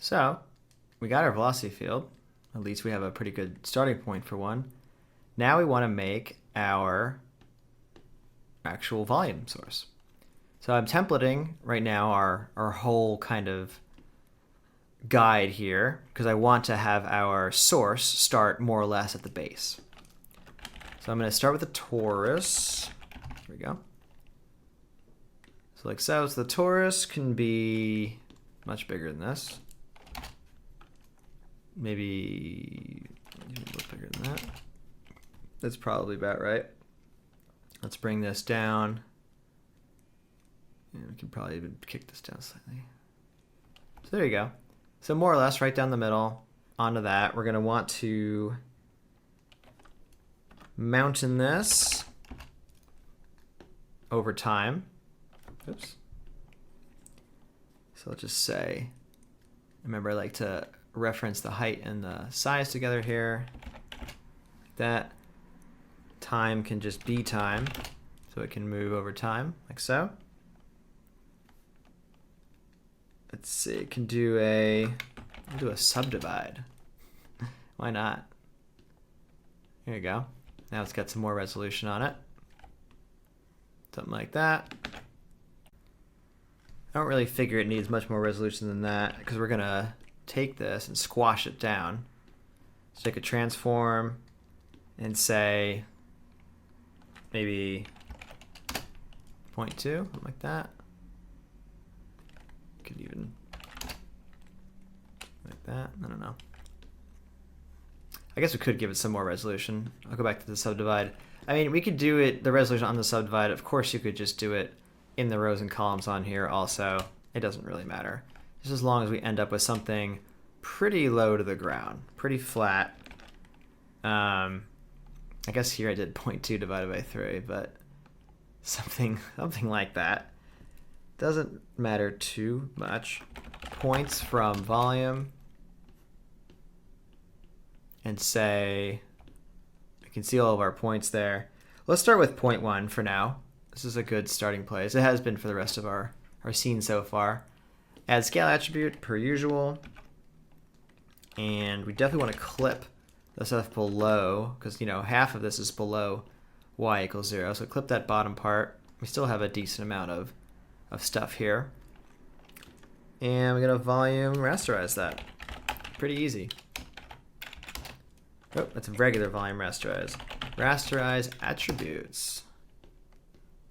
So we got our velocity field. At least we have a pretty good starting point for one. Now we want to make our actual volume source. So I'm templating right now our whole kind of guide here because I want to have our source start more or less at the base. So I'm going to start with the torus. Here we go. So like so. So the torus can be much bigger than this. Maybe a little bigger than that. That's probably about right. Let's bring this down. And we can probably even kick this down slightly. So there you go. So more or less right down the middle onto that. We're going to want to mountain this over time. Oops. So let's just say, remember I like to reference the height and the size together here. Like that. Time can just be time. So it can move over time, like so. Let's see, it can do a subdivide. Why not? Here you go. Now it's got some more resolution on it. Something like that. I don't really figure it needs much more resolution than that because we're gonna take this and squash it down. So take a transform and say maybe 0.2, something like that. Could even like that. I don't know. I guess we could give it some more resolution. I'll go back to the subdivide. I mean, we could do it, the resolution on the subdivide. Of course, you could just do it in the rows and columns on here also. It doesn't really matter. Just as long as we end up with something pretty low to the ground, pretty flat. I guess here I did 0.2 divided by 3, but something like that. Doesn't matter too much. Points from volume. And say, we can see all of our points there. Let's start with 0.1 for now. This is a good starting place. It has been for the rest of our scene so far. Add scale attribute per usual. And we definitely want to clip the stuff below, because, you know, half of this is below y equals 0. So clip that bottom part. We still have a decent amount of stuff here. And we're going to volume rasterize that. Pretty easy. Oh, that's a regular volume rasterize. Rasterize attributes.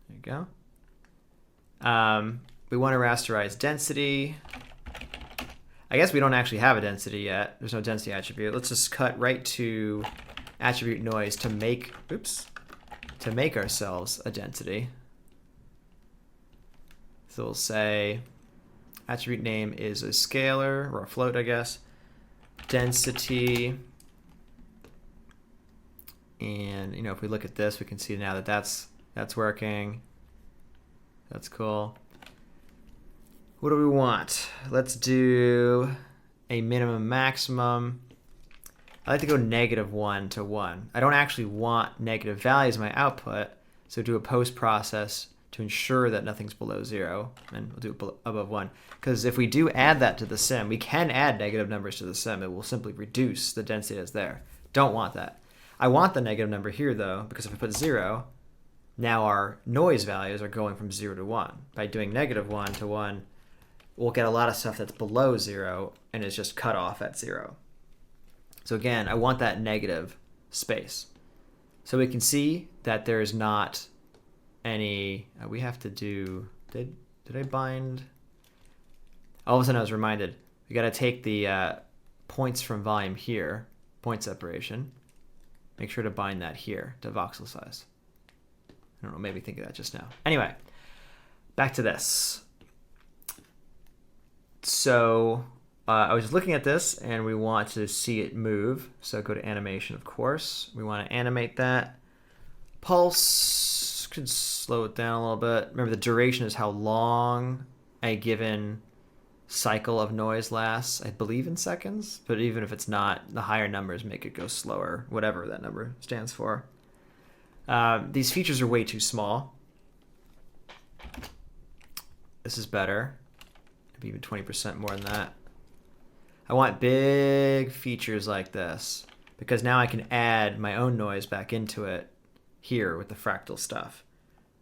There you go. We want to rasterize density. I guess we don't actually have a density yet. There's no density attribute. Let's just cut right to attribute noise to make, to make ourselves a density. So we'll say attribute name is a scalar, or a float, I guess. Density. And, you know, if we look at this, we can see now that that's working. That's cool. What do we want? Let's do a minimum maximum. I like to go -1 to 1. I don't actually want negative values in my output, so do a post process to ensure that nothing's below 0, and we'll do it above 1. Because if we do add that to the sim, we can add negative numbers to the sim. It will simply reduce the density that's there. Don't want that. I want the negative number here, though, because if I put 0, now our noise values are going from 0 to 1. By doing -1 to 1, we'll get a lot of stuff that's below 0 and is just cut off at 0. So again, I want that negative space. So we can see that there's not any... we have to do... Did I bind? All of a sudden I was reminded. We got to take the points from volume here, point separation. Make sure to bind that here to voxel size. I don't know, maybe think of that just now. Anyway, back to this. So I was just looking at this and we want to see it move. So go to animation, of course. We want to animate that. Pulse, could slow it down a little bit. Remember, the duration is how long a given cycle of noise lasts, I believe in seconds, but even if it's not, the higher numbers make it go slower, whatever that number stands for. These features are way too small. This is better. Maybe even 20% more than that. I want big features like this because now I can add my own noise back into it here with the fractal stuff.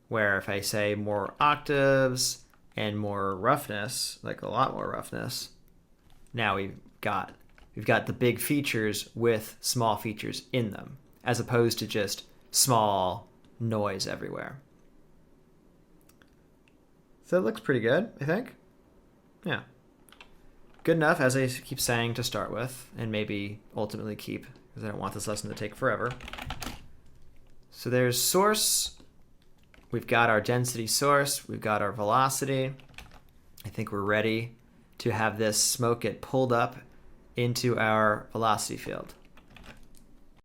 Where if I say more octaves and more roughness, like a lot more roughness, now we've got the big features with small features in them, as opposed to just small noise everywhere. So it looks pretty good, I think. Yeah. Good enough, as I keep saying, to start with, and maybe ultimately keep, because I don't want this lesson to take forever. So there's source. We've got our density source. We've got our velocity. I think we're ready to have this smoke get pulled up into our velocity field.